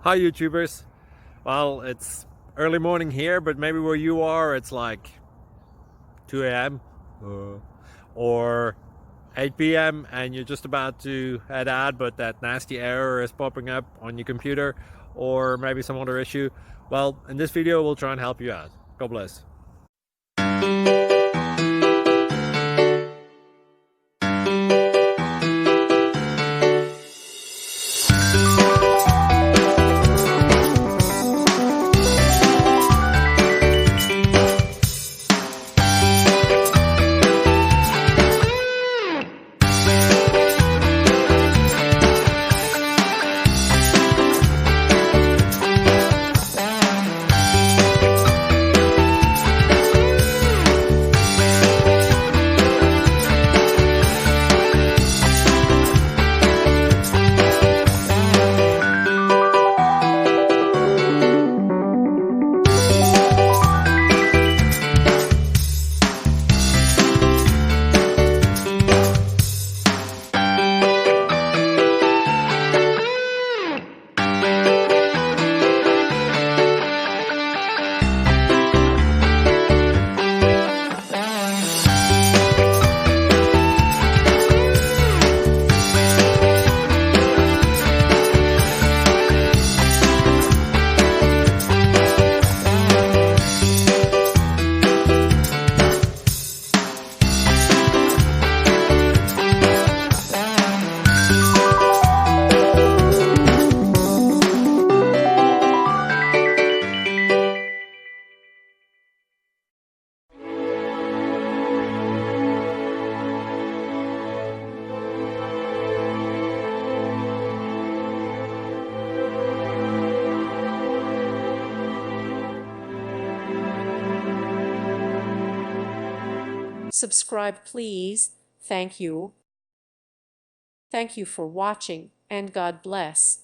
Hi YouTubers. Well, it's early morning here, but maybe where you are it's like 2 a.m. or 8 p.m. and you're just about to head out, but that nasty error is popping up on your computer, or maybe some other issue. Well, in this video we'll try and help you out. God bless. Subscribe, please. Thank you. Thank you for watching, and God bless.